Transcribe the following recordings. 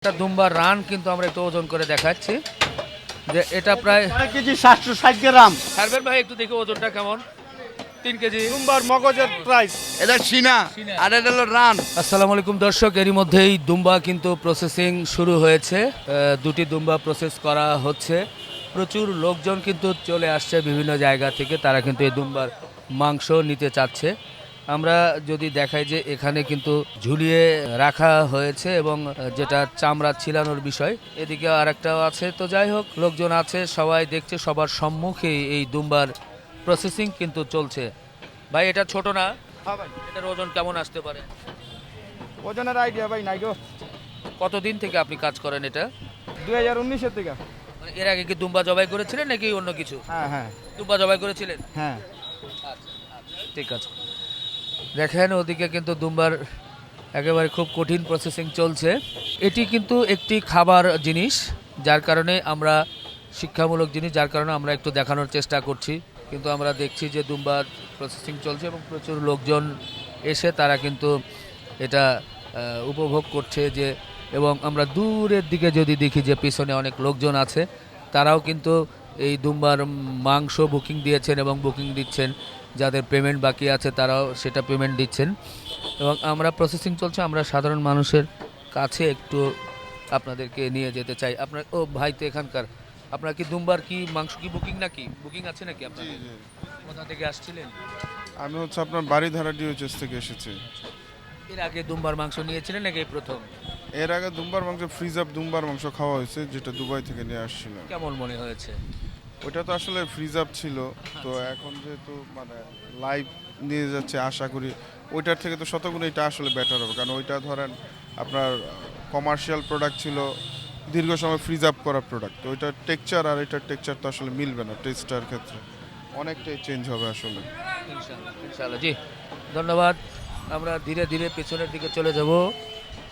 একটা দুম্বার রান কিন্তু আমরা একটু ওজন করে দেখাচ্ছি যে এটা প্রায় কেজি 760 গ্রাম। সার্ভের ভাই একটু দেখি ওজনটা কেমন। 3 কেজি দুম্বার মগজের প্রাইস। এটা সিনা আর এটা হলো রান। আসসালামু আলাইকুম দর্শক, এরই মধ্যেই দুম্বা কিন্তু প্রসেসিং শুরু হয়েছে। দুটি দুম্বা প্রসেস করা হচ্ছে। প্রচুর লোকজন কিন্তু চলে আসছে বিভিন্ন জায়গা থেকে, তারা কিন্তু এই দুম্বার মাংস নিতে চাচ্ছে। আমরা যদি দেখাই যে এখানে কিন্তু ঝুলিয়ে রাখা হয়েছে এবং যেটা চামড়া ছিলানোর বিষয়, এদিকে আরেকটাও আছে। তো যাই হোক, লোকজন আছে, সবাই দেখছে, সবার সম্মুখে এই দুম্বার প্রসেসিং কিন্তু চলছে। ভাই এটা ছোট না, হ্যাঁ ভাই, এটার ওজন কেমন আসতে পারে? ওজনের আইডিয়া ভাই নাই গো। কতদিন থেকে আপনি কাজ করেন এটা? 2019 থেকে। মানে এর আগে কি দুম্বা জবাই করেছিলেন নাকি অন্য কিছু? হ্যাঁ হ্যাঁ দুম্বা জবাই করেছিলেন? হ্যাঁ। ঠিক আছে। দেখেন ওদিকে কিন্তু দুম্বার একেবারে খুব কঠিন প্রসেসিং চলছে। এটি কিন্তু একটি খাবার জিনিস, যার কারণে আমরা শিক্ষামূলক জিনিস, যার কারণে আমরা একটু দেখানোর চেষ্টা করছি। কিন্তু আমরা দেখছি যে দুম্বার প্রসেসিং চলছে এবং প্রচুর লোকজন এসে তারা কিন্তু এটা উপভোগ করছে। যে এবং আমরা দূরের দিকে যদি দেখি যে পিছনে অনেক লোকজন আছে, তারাও কিন্তু এই দুম্বার মাংস বুকিং দিয়েছেন এবং বুকিং দিচ্ছেন। যাদের পেমেন্ট বাকি আছে তারাও সেটা পেমেন্ট দিচ্ছেন এবং আমরা প্রসেসিং চলছে। আমরা সাধারণ মানুষের কাছে একটু আপনাদেরকে নিয়ে যেতে চাই। আপনার ও ভাই তো এখানকার, আপনার কি দুম্বার কি মাংস কি বুকিং নাকি বুকিং আছে নাকি আপনাদের? কোথা থেকে আসছিলেন? আমি হচ্ছে আপনার বাড়িধারা ডিওএইচএস থেকে এসেছি। এর আগে দুম্বার মাংস নিয়েছিলেন নাকি এই প্রথম? এর আগে দুম্বার মাংস ফ্রিজ আপ দুম্বার মাংস খাওয়া হয়েছে, যেটা দুবাই থেকে নিয়ে আসছিল। কেমন মনে হয়েছে? ওটা তো আসলে ফ্রিজ আপ ছিল, তো এখন যেহেতু মানে লাইভ নিয়ে যাচ্ছে, আশা করি ওইটার থেকে তো শতগুণ এটা আসলে বেটার হবে। কারণ ওইটা ধরেন আপনার কমার্শিয়াল প্রোডাক্ট ছিল, দীর্ঘ সময় ফ্রিজ আপ করা প্রোডাক্ট। তো ওইটার টেক্সচার আর এটার টেক্সচার তো আসলে মিলবে না, টেস্টার ক্ষেত্রে অনেকটাই চেঞ্জ হবে আসলে। ইনশাআল্লাহ ইনশাআল্লাহ। জি ধন্যবাদ। আমরা ধীরে ধীরে পেছনের দিকে চলে যাব।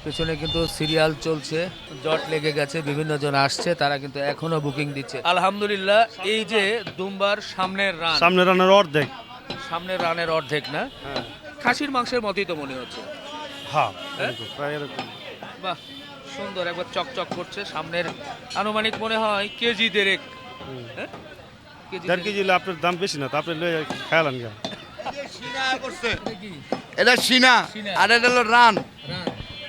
পেছনে কিন্তু সিরিয়াল চলছে, জট লেগে গেছে, বিভিন্ন জন আসছে, তারা কিন্তু এখনো বুকিং দিচ্ছে। আলহামদুলিল্লাহ। এই যে দুম্বার সামনের রান, সামনে রানের অর্ধেক। সামনের রানের অর্ধেক না? হ্যাঁ খাসির মাংসের মতোই তো মনে হচ্ছে। হ্যাঁ, হ্যাঁ? প্রায় এরকম। বাহ, সুন্দর, একবার চকচক করছে। সামনের আনুমানিক মনে হয় কেজি দেড়েক। হ্যাঁ? কেজি 1.5 কেজি হলে আপনার দাম বেশি না, তো আপনি লয়ে খায়ালান গা। সিনা করছে, দেড়েক। কি এটা সিনা সিনা। আর এটা হলো রান। রান?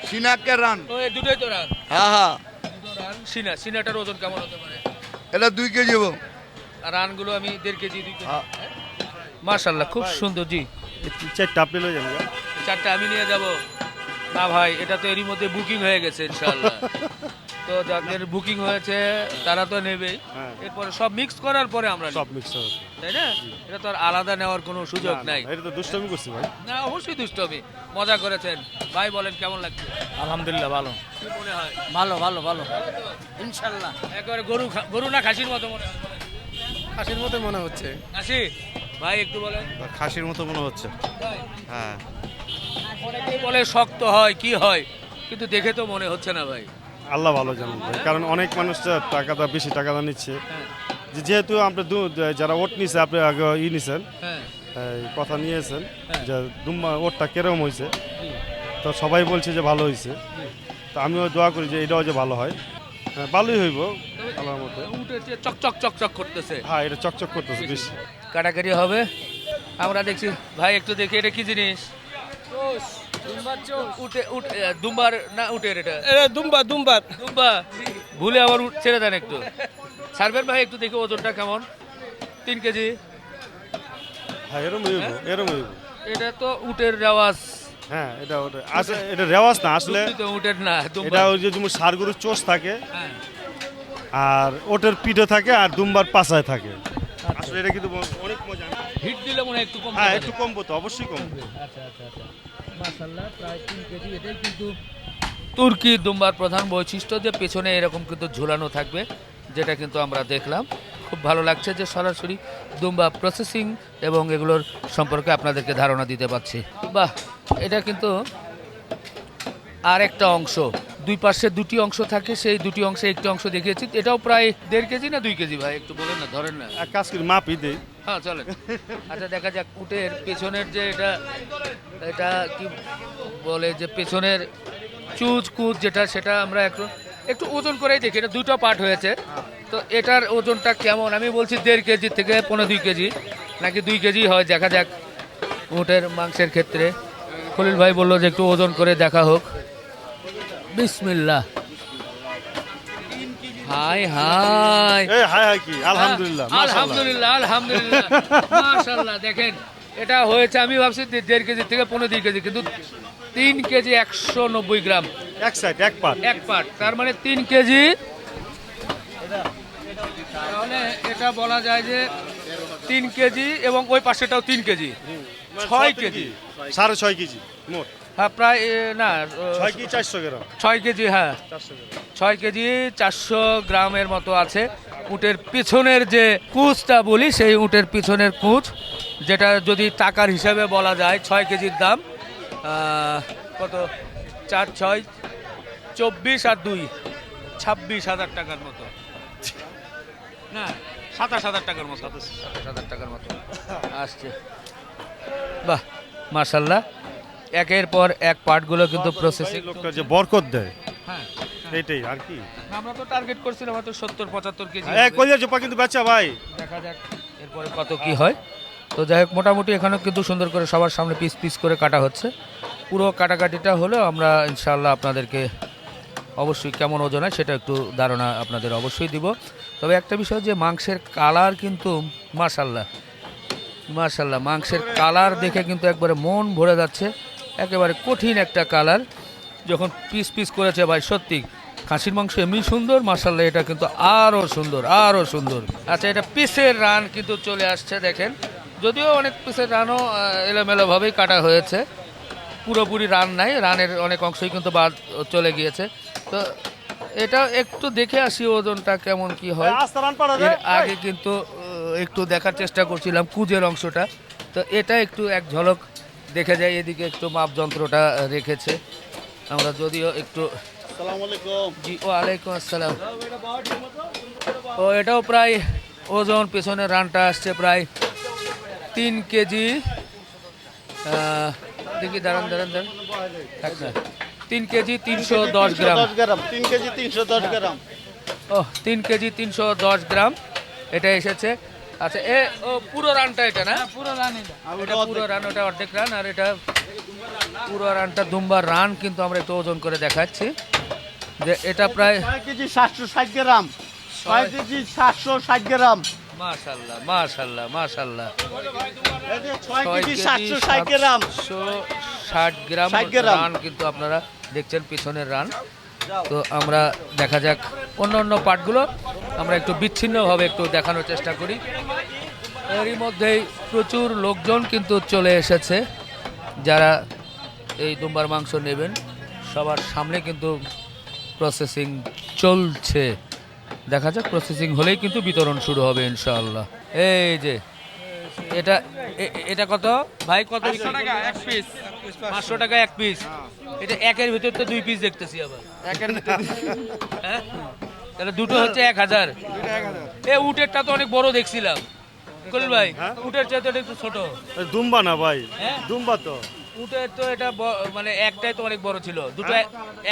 সিনাকে রান। ও এই দুটোই তো রান। হ্যাঁ হ্যাঁ, দুটো রান। সিনাটার ওজন কেমন হতে পারে? এটা 2 কেজি হবে। আর রানগুলো আমি 1.5 কেজি 2 কেজি। হ্যাঁ। মাশাআল্লাহ, খুব সুন্দর। জি, 4টা আপনি লয়ে যান গা। 4টা আমি নিয়ে যাব না ভাই, এটা তো এরই মধ্যে বুকিং হয়ে গেছে ইনশাআল্লাহ। তো যাদের বুকিং হয়েছে তারা তো নেবেই। হ্যাঁ। এরপরে সব মিক্স করার পরে আমরা সব নিব, মিক্স হবে। তাই না? এটা তো আর আলাদা নেওয়ার কোনো সুযোগ নাই। এটা তো দুষ্টামি করছি ভাই। না, অবশ্যই দুষ্টমি, মজা করেছেন। ভাই বলেন কেমন লাগছে? আলহামদুলিল্লাহ ভালো। কি মনে হয়? ভালো ভালো ভালো। ইনশাআল্লাহ। একেবারে গরু না খাসির মতো মনে হয়? বলেন। খাসির মতো মনে হচ্ছে। খাসি? ভাই একটু বলেন। খাসির মতো মনে হচ্ছে। তাই? হ্যাঁ। অনেকেই বলে শক্ত হয়, কি হয়, কিন্তু দেখে তো মনে হচ্ছে না ভাই। আল্লাহ ভালো জানেন ভাই, কারণ অনেক মানুষ টাকাটা বেশি টাকাটা নিচ্ছে। হ্যাঁ যেহেতু আপনি যারা ওট নিছে, আপনি আগে নিছেন, হ্যাঁ। এই কথা নিয়েছেন হ্যাঁ। যে দুম্বা ওটটা কিরকম হয়েছে, জি, তো সবাই বলছে যে ভালো হয়েছে। জি। তো আমিও দোয়া করি যে এটাও যে ভালো হয়। হ্যাঁ, ভালোই হইব আল্লাহর মতে। উঠেছে, চকচক চকচক করতেছে। হ্যাঁ, এটা চকচক করতেছে বেশি। কাটাকাটি হবে, আমরা দেখছি। ভাই একটু দেখি এটা কি জিনিস? উঠে উঠে দুম্বার না উঠে এটা? দুম্বা দুম্বা দুম্বা ভুলে আবার ছেড়ে দেন একটু। সার্ভের ভাই একটু দেখি ওজনটা কেমন। 3 কেজি। হ্যাঁ, এরম হইব এরম হইব। এটা তো উটের রেওয়াজ। হ্যাঁ, এটা ওটা আসলে এটা রেওয়াজ না, আসলে তো উটের না, দুম্বা। এটা ওই যে যেমন ষাঁড় গরুর চোষ থাকে, হ্যাঁ। আর ওটের পিঠে থাকে, আর দুম্বার পাছায় থাকে। আসলে এটা কিন্তু অনেক মজা। হিট দিলে মনে হয় একটু কম হ্যাঁ, হবে। একটু কমবো তো, অবশ্যই কমবে। আচ্ছা আচ্ছা আচ্ছা। মাশাআল্লাহ, প্রায় 3 কেজি। এটাই কিন্তু তুর্কি দুম্বার প্রধান বৈশিষ্ট্য, যে পেছনে এরকম কিন্তু ঝুলানো থাকবে, যেটা কিন্তু আমরা দেখলাম। খুব ভালো লাগছে যে সরাসরি দুম্বা প্রসেসিং এবং এগুলোর সম্পর্কে আপনাদেরকে ধারণা দিতে পারছি। বাহ, এটা কিন্তু আরেকটা অংশ, দুই পাশে দুটি অংশ থাকে, সেই দুটি অংশে একটি অংশ দেখিয়েছি। এটাও প্রায় 1.5 কেজি না 2 কেজি ভাই একটু বলেন না, ধরেন না। এক কাজ করি, মাপই দেই। হ্যাঁ চলেন। আচ্ছা দেখা যাক উটের পেছনের যে এটা, এটা কি বলে যে পেছনের চুজ কুচ যেটা, সেটা আমরা একটু একটু ওজন করেই দেখি, এটা দুটো পার্ট হয়েছে, তো এটার ওজনটা কেমন? আমি বলছি 1.5 কেজি থেকে 1.5-2 কেজি, নাকি 2 কেজি হয়, দেখা যাক। উটের মাংসের ক্ষেত্রে খলিল ভাই বললো যে একটু ওজন করে দেখা হোক। বিসমিল্লাহ। হাই হাই, এই হাই হাই কি আলহামদুলিল্লাহ, মাশাআল্লাহ। আলহামদুলিল্লাহ, আলহামদুলিল্লাহ, মাশাআল্লাহ। দেখেন এটা হয়েছে, আমি ভাবছি 1.5 কেজি থেকে 1.5-2 কেজি, কিন্তু 3 কেজি 190 গ্রাম এক সাইড এক পার্ট। এক পার্ট, তার মানে 3 কেজি। তাহলে এটা বলা যায় যে 3 কেজি, এবং ওই পাশেটাও 3 কেজি, 6 কেজি, 6.5 কেজি মোট। হ্যাঁ প্রায় না 6 কেজি 400 গ্রাম। 6 কেজি, হ্যাঁ 400 গ্রাম। 6 কেজি 400 গ্রামের মতো আছে। উটের পিছনের যে কুচটা বলি, সেই উটের পিছনের কুচ, যেটা যদি টাকার হিসাবে বলা যায়, 6 কেজির দাম কত, 4, 6, 24 আর 2, 26,000 টাকার মতো, না 27,000 টাকার মতো, 27,000 টাকার মতো আসছে। বাহ, মাশাল্লাহ। একের পর এক পার্টগুলো কিন্তু প্রসেসিং। লোকটা যে বরকত দেয়, হ্যাঁ, এইটাই আর কি। আমরা তো টার্গেট করছিলাম হয়তো 70-75 কেজি, এক কলিজা চোপা কিন্তু বেচা ভাই। দেখা যাক এরপরে কত কি হয়। তো যাই হোক, মোটামুটি এখানেও কিন্তু সুন্দর করে সবার সামনে পিস পিস করে কাটা হচ্ছে। পুরো কাটাকাটিটা হলেও আমরা ইনশাআল্লাহ আপনাদেরকে অবশ্যই কেমন ওজন হয় সেটা একটু ধারণা আপনাদের অবশ্যই দিব। তবে একটা বিষয়, যে মাংসের কালার কিন্তু মাশাআল্লাহ, মাশাআল্লাহ, মাংসের কালার দেখে কিন্তু একবারে মন ভরে যাচ্ছে। একেবারে কঠিন একটা কালার যখন পিস পিস করেছে ভাই, সত্যি খাসির মাংস এমনি সুন্দর, মাশাআল্লাহ এটা কিন্তু আরও সুন্দর, আরও সুন্দর। আচ্ছা, এটা পিসের রান কিন্তু চলে আসছে, দেখেন। যদিও অনেক পিসের রানও এলোমেলোভাবেই কাটা হয়েছে, পুরোপুরি রান নাই, রানের অনেক অংশই কিন্তু বাদ চলে গিয়েছে। তো এটা একটু দেখে আসি ওজনটা কেমন কি হয়। এর আগে কিন্তু একটু দেখার চেষ্টা করছিলাম কুজের অংশটা, তো এটা একটু এক ঝলক দেখে যায়। এদিকে একটু মাপ যন্ত্রটা রেখেছে আমরা, যদিও একটু। জি, ওয়ালাইকুম আসসালাম। ও এটাও প্রায় ওজন, পেছনের রানটা আসছে প্রায় 3 কেজি। দেখি, দাঁড়ান দাঁড়ান দাঁড়ান, থাক না, 3 কেজি 310 গ্রাম। 3 কেজি 310 গ্রাম। ও 3 কেজি 310 গ্রাম এটা এসেছে। আচ্ছা, ও পুরো রানটা এটা না? পুরো রান, এটা পুরো রান, ওটা অর্ধেক রান, আর এটা পুরো রানটা দুম্বার রান। কিন্তু আমরা একটু ওজন করে দেখাচ্ছি যে এটা প্রায় 6 কেজি 760 গ্রাম। 6 কেজি 760 গ্রাম। মাশাআল্লাহ, মাশাআল্লাহ, মাশাআল্লাহ। 6 কেজি 760 গ্রাম। 60 গ্রাম 60 গ্রাম রান কিন্তু আপনারা দেখছেন পিছনের রান। তো আমরা দেখা যাক অন্য অন্য পার্টগুলো আমরা একটু বিচ্ছিন্নভাবে একটু দেখানোর চেষ্টা করি। এরই মধ্যেই প্রচুর লোকজন কিন্তু চলে এসেছে, যারা এই দুম্বার মাংস নেবেন। সবার সামনে কিন্তু প্রসেসিং চলছে, দেখা যাক প্রসেসিং হলেই কিন্তু বিতরণ শুরু হবে ইনশাআল্লাহ। এই যে এটা এটা কত ভাই, কত? 500 টাকা এক পিস। 500 টাকা এক পিস। এটা একের ভিতর তো 2 পিস দেখতেছি আবার। একের ভিতর, হ্যাঁ, তাহলে দুটো হচ্ছে 1000। এ উটেরটা তো অনেক বড় দেখছিলাম কলিল ভাই, উটের চাইতে একটু ছোট। দুম্বা না ভাই, হ্যাঁ? দুম্বা তো। উটের তো এটা মানে একটাই তো অনেক বড় ছিল, দুটো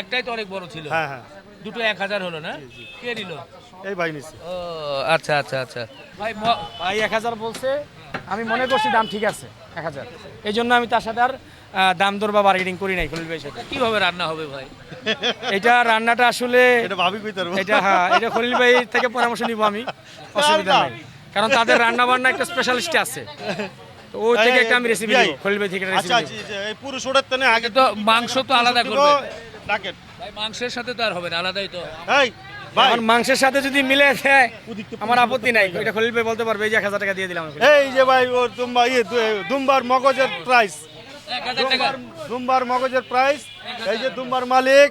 একটাই তো অনেক বড় ছিল। হ্যাঁ হ্যাঁ, দুটো 1000 হলো না? কে নিল? এই ভাই নিছে। ও আচ্ছা আচ্ছা আচ্ছা। ভাই ভাই 1000 বলছে, আমি মনে করছি দাম ঠিক আছে 1000, এই জন্য আমি তার সাথে আর দাম দর বা বার্গেনিং করি নাই খলিল ভাইয়ের সাথে। কিভাবে রান্না হবে ভাই? এটা রান্নাটা আসলে এটা ভাবি কই তারবো। এটা, হ্যাঁ, এটা খলিল ভাই থেকে পরামর্শ নিব আমি, অসুবিধা নাই, কারণ তাদের রান্না বান্না একটা স্পেশালিস্ট আছে, তো ওই থেকে একটা আমি রেসিপি দিব, খলিল ভাই থেকে আচ্ছা রেসিপি। আচ্ছা, এই পুরো সোডার তনে আগে তো মাংস তো আলাদা করবে ডাকেট ভাই, মাংসের সাথে তো আর হবে না, আলাদাই তো। এই ভাই, এখন মাংসের সাথে যদি মিলে দেয় আমার আপত্তি নাই, এটা খলিল ভাই বলতে পারবে এই যে 1000 টাকা দিয়ে দিলাম। এই যে ভাই ওর দুম্বা দুম্বার মগজের প্রাইস, 1000 টাকা। দুম্বার মগজের প্রাইস। এই যে দুম্বার মালিক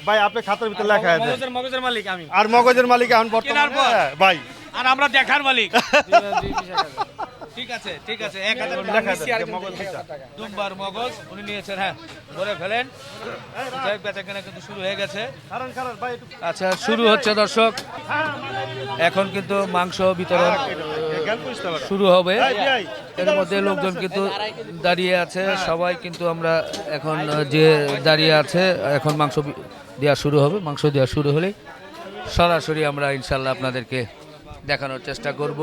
ভাই, আপনি খাতার ভিতরে লেখা আছে। মগজের মালিক আমি, আর মগজের মালিক এখন কেনার পর? বর্তমানে ভাই। আর আমরা দেখার মালিক। ঠিক আছে ঠিক আছে, 1000 লেখা আছে মগজ দুইটা। দুম্বার মগজ উনি নিয়েছেন, হ্যাঁ, ধরে ফেলেন। যাই হোক, বেচাকেনা কিন্তু শুরু হয়ে গেছে। কারণ ভাই একটু আচ্ছা, শুরু হচ্ছে দর্শক, এখন কিন্তু মাংস বিতরণ শুরু হবে। এর মধ্যে লোকজন কিন্তু দাঁড়িয়ে আছে, সবাই কিন্তু আমরা এখন যে দাঁড়িয়ে আছে এখন মাংস দেওয়া শুরু হবে, মাংস দেওয়া শুরু হলে সরাসরি আমরা ইনশাল্লাহ আপনাদেরকে দেখানোর চেষ্টা করব।